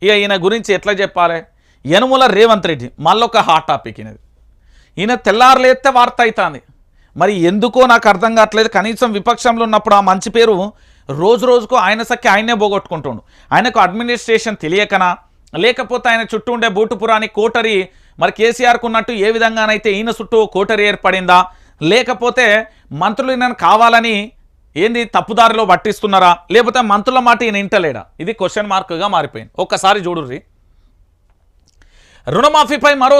ఇక ఈయన గురించి ఎట్లా చెప్పాలి? యనుమల రేవంత్ రెడ్డి మళ్ళొక హాట్ టాపిక్ ఈయనది. ఈయన తెల్లారులేస్తే వార్త అవుతుంది. మరి ఎందుకో నాకు అర్థం కావట్లేదు. కనీసం విపక్షంలో ఉన్నప్పుడు ఆ మంచి పేరు రోజు రోజుకు ఆయన సక్కి ఆయనే పోగొట్టుకుంటుండు. ఆయనకు అడ్మినిస్ట్రేషన్ తెలియకనా, లేకపోతే ఆయన చుట్టూ ఉండే బూటుపురాని కోటరీ మరి కేసీఆర్కు ఉన్నట్టు ఏ విధంగానైతే ఈయన చుట్టూ కోటరీ ఏర్పడిందా, లేకపోతే మంత్రులు ఈయనను కావాలని ఏంది తప్పుదారిలో పట్టిస్తున్నారా, లేకపోతే మంత్రుల మాట ఈయన ఇంటలేడా? ఇది క్వశ్చన్ మార్క్గా మారిపోయింది. ఒక్కసారి చూడుర్రి. రుణమాఫీపై మరో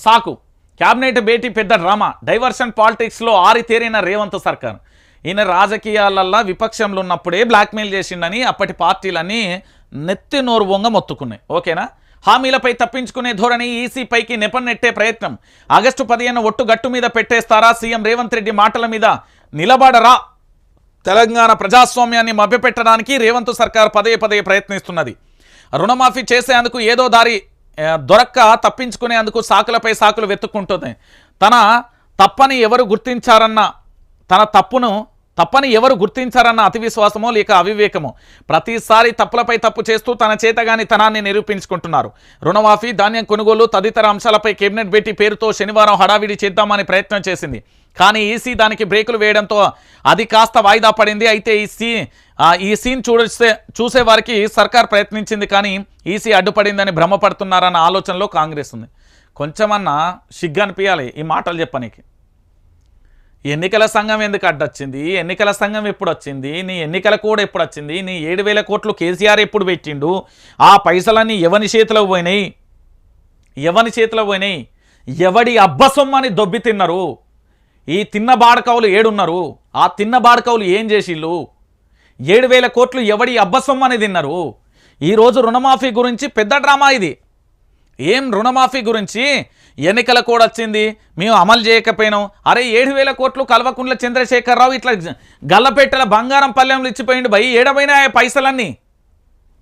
సాకు, క్యాబినెట్ భేటీ పెద్ద డ్రామా, డైవర్షన్ పాలిటిక్స్లో ఆరితేరిన రేవంత్ సర్కార్. ఈయన రాజకీయాలల్లో విపక్షంలో ఉన్నప్పుడే బ్లాక్మెయిల్ చేసిండని అప్పటి పార్టీలన్నీ నెత్తి నోరు బొంగ మొత్తుకున్నాయి. ఓకేనా? హామీలపై తప్పించుకునే ధోరణి, ఈసీపైకి నెపన్నెట్టే ప్రయత్నం. ఆగస్టు 15 ఒట్టు గట్టు మీద పెట్టేస్తారా? సీఎం రేవంత్ రెడ్డి మాటల మీద నిలబడరా? తెలంగాణ ప్రజాస్వామ్యాన్ని మభ్యపెట్టడానికి రేవంత్ సర్కార్ పదే పదే ప్రయత్నిస్తున్నది. రుణమాఫీ చేసేందుకు ఏదో దారి దొరక్క తప్పించుకునేందుకు సాకులపై సాకులు వెతుక్కుంటుంది. తన తప్పని ఎవరు గుర్తించారన్న అతి విశ్వాసమో లేక అవివేకమో ప్రతిసారి తప్పులపై తప్పు చేస్తూ తన చేతగాని తనాన్ని నిరూపించుకుంటున్నారు. రుణమాఫీ, ధాన్యం కొనుగోలు తదితర అంశాలపై కేబినెట్ భేటీ పేరుతో శనివారం హడావిడి చేద్దామని ప్రయత్నం చేసింది. కానీ ఈసీ దానికి బ్రేకులు వేయడంతో అది కాస్త వాయిదా పడింది. అయితే ఈ సీన్ చూసే వారికి సర్కార్ ప్రయత్నించింది, కానీ ఈసీ అడ్డుపడిందని భ్రమపడుతున్నారన్న ఆలోచనలో కాంగ్రెస్ ఉంది. కొంచెమన్నా సిగ్గు అనిపించాలి ఈ మాటలు చెప్పనీకి. ఎన్నికల సంఘం ఎందుకు అడ్డొచ్చింది? ఎన్నికల సంఘం ఎప్పుడు వచ్చింది? నీ ఎన్నికల కోడ్ ఎప్పుడు వచ్చింది? నీ 7,000 కోట్లు కేసీఆర్ ఎప్పుడు పెట్టిండు? ఆ పైసలన్నీ ఎవరి చేతిలో పోయినాయి? ఎవడి అబ్బసొమ్మని దొబ్బి తిన్నారు? ఈ తిన్న బాడకవులు ఏడున్నారు? ఆ తిన్న బాడకవులు ఏం చేసిళ్ళు? 7,000 కోట్లు ఎవడి అబ్బసొమ్మని తిన్నారు? ఈరోజు రుణమాఫీ గురించి పెద్ద డ్రామా ఇది. ఏం రుణమాఫీ గురించి ఎన్నికల కోడ్ వచ్చింది, మేము అమలు చేయకపోయినాం. అరే 7,000 కోట్లు కల్వకుంట్ల చంద్రశేఖరరావు ఇట్లా గల్లపెట్టెల బంగారం పల్లెంలు ఇచ్చిపోయిండు భయ్, ఏడబైనా పైసలన్నీ.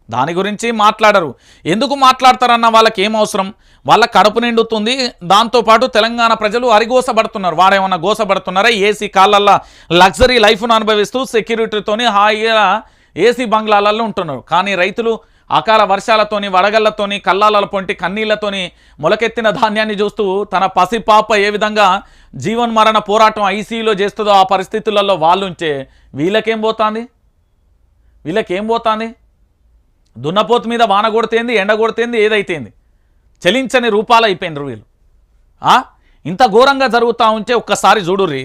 దాని గురించి మాట్లాడరు. ఎందుకు మాట్లాడతారన్న వాళ్ళకి ఏం అవసరం? వాళ్ళ కడుపు నిండుతుంది, దాంతోపాటు తెలంగాణ ప్రజలు అరిగోసపడుతున్నారు. వాడేమన్నా గోసపడుతున్నారా? ఏసీ కాళ్ళల్లో లగ్జరీ లైఫ్ను అనుభవిస్తూ సెక్యూరిటీతోని హాయిగా ఏసీ బంగ్లాలలో ఉంటున్నారు. కానీ రైతులు అకాల వర్షాలతోని, వడగళ్లతోని, కల్లాల పొంటి కన్నీళ్లతోని మొలకెత్తిన ధాన్యాన్ని చూస్తూ తన పసిపాప ఏ విధంగా జీవన్మరణ పోరాటం ఐసీయూలో చేస్తుందో ఆ పరిస్థితులలో వాళ్ళుంటే వీళ్ళకేం పోతుంది? దున్నపోతు మీద వాన కొడితేంది, ఎండ కొడితేంది, ఏదైతేంది, చలించని రూపాలు అయిపోయినారు వీళ్ళు. ఇంత ఘోరంగా జరుగుతూ ఉంటే ఒక్కసారి చూడుర్రి.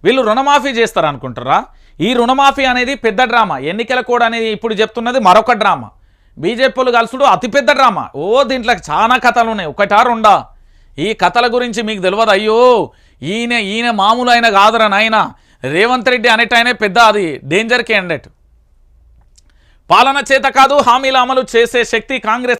వీళ్ళు రుణమాఫీ చేస్తారనుకుంటారా? ఈ రుణమాఫీ అనేది పెద్ద డ్రామా. ఎన్నికల కోడ్ అనేది ఇప్పుడు చెప్తున్నది మరొక డ్రామా. బీజేపీలు కలుసుడు అతిపెద్ద డ్రామా. దీంట్లో చాలా కథలు ఉన్నాయి, ఒకటా రెండా? ఈ కథల గురించి మీకు తెలియదు. అయ్యో ఈయన మామూలు ఆయన కాదురా నాయన. రేవంత్ రెడ్డి అనేటైనా పెద్ద అది డేంజర్ క్యాండిడేట్. పాలన చేత కాదు హామీల అమలు చేసే శక్తి కాంగ్రెస్